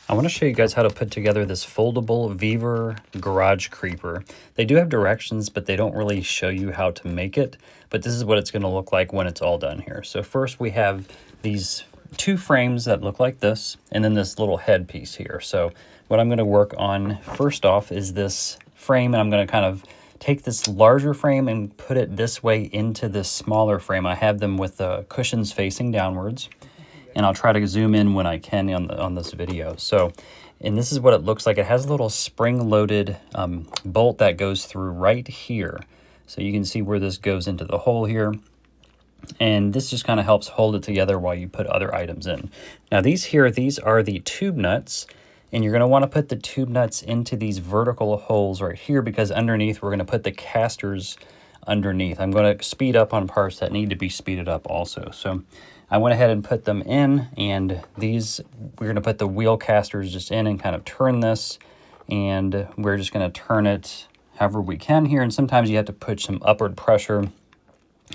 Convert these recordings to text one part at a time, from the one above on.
I want to show you guys how to put together this foldable Vevor garage creeper. They do have directions, but they don't really show you how to make it. But this is what it's going to look like when it's all done here. So first we have these two frames that look like this, and then this little head piece here. So what I'm going to work on first off is this frame, and I'm going to kind of take this larger frame and put it this way into this smaller frame. I have them with the cushions facing downwards. And I'll try to zoom in when I can on this video. So, and this is what it looks like. It has a little spring-loaded bolt that goes through right here. So you can see where this goes into the hole here. And this just kind of helps hold it together while you put other items in. Now these are the tube nuts. And you're going to want to put the tube nuts into these vertical holes right here, because underneath we're going to put the casters underneath. I'm going to speed up on parts that need to be speeded up also. So I went ahead and put them in, and these, we're going to put the wheel casters just in and kind of turn this, and we're just going to turn it however we can here. And sometimes you have to put some upward pressure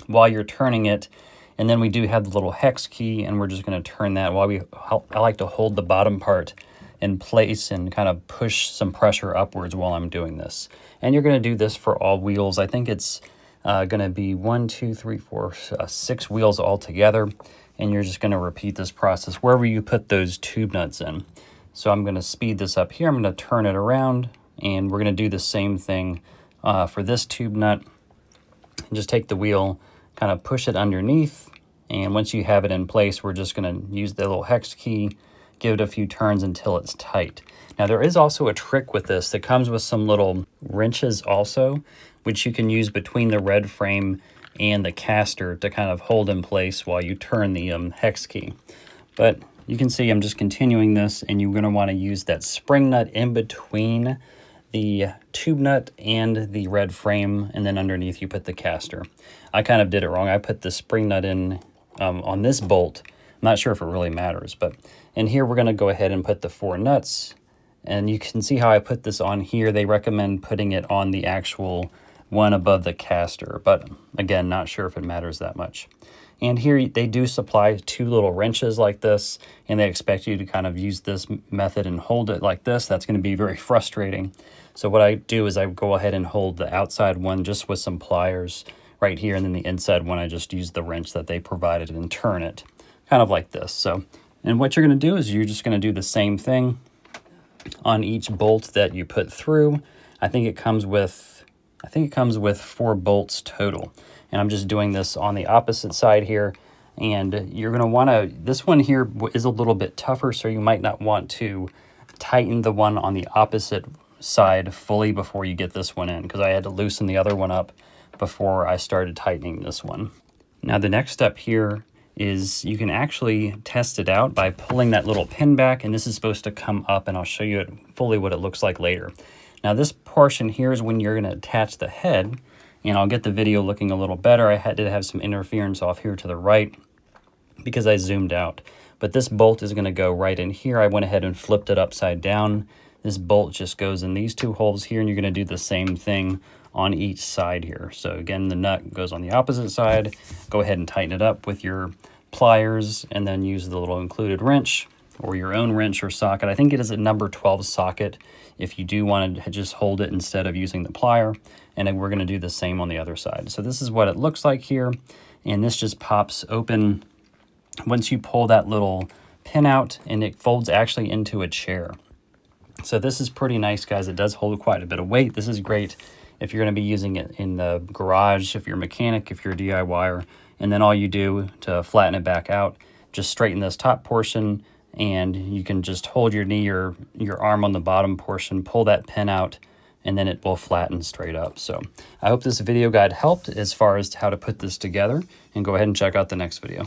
while you're turning it. And then we do have the little hex key, and we're just going to turn that while I like to hold the bottom part in place and kind of push some pressure upwards while I'm doing this. And you're going to do this for all wheels. I think it's going to be 6 wheels all together. And you're just going to repeat this process wherever you put those tube nuts in. So I'm going to speed this up here. I'm going to turn it around, and we're going to do the same thing for this tube nut. And just take the wheel, kind of push it underneath, and once you have it in place, we're just going to use the little hex key, give it a few turns until it's tight. Now there is also a trick with this that comes with some little wrenches also, which you can use between the red frame and the caster to kind of hold in place while you turn the hex key. But you can see I'm just continuing this, and you're going to want to use that spring nut in between the tube nut and the red frame, and then underneath you put the caster. I kind of did it wrong. I put the spring nut in on this bolt. I'm not sure if it really matters, but in here we're going to go ahead and put the 4 nuts, and you can see how I put this on here. They recommend putting it on the actual one above the caster, but again, not sure if it matters that much. And here they do supply 2 little wrenches like this, and they expect you to kind of use this method and hold it like this. That's going to be very frustrating. So what I do is I go ahead and hold the outside one just with some pliers right here, and then the inside one I just use the wrench that they provided and turn it kind of like this. So, and what you're going to do is you're just going to do the same thing on each bolt that you put through. I think it comes with 4 bolts total. And I'm just doing this on the opposite side here. And you're going to want to, this one here is a little bit tougher, so you might not want to tighten the one on the opposite side fully before you get this one in, because I had to loosen the other one up before I started tightening this one. Now the next step here is you can actually test it out by pulling that little pin back, and this is supposed to come up, and I'll show you fully what it looks like later. Now this portion here is when you're going to attach the head, and I'll get the video looking a little better. I had to have some interference off here to the right because I zoomed out. But this bolt is going to go right in here. I went ahead and flipped it upside down. This bolt just goes in these 2 holes here, and you're going to do the same thing on each side here. So again, the nut goes on the opposite side. Go ahead and tighten it up with your pliers, and then use the little included wrench or your own wrench or socket. I think it is a number 12 socket if you do want to just hold it instead of using the plier. And then we're going to do the same on the other side. So this is what it looks like here, and this just pops open once you pull that little pin out, and it folds actually into a chair. So this is pretty nice, guys. It does hold quite a bit of weight. This is great if you're going to be using it in the garage, if you're a mechanic, if you're a DIYer. And then all you do to flatten it back out, just straighten this top portion, and you can just hold your knee or your arm on the bottom portion, pull that pin out, and then it will flatten straight up. So I hope this video guide helped as far as how to put this together, and go ahead and check out the next video.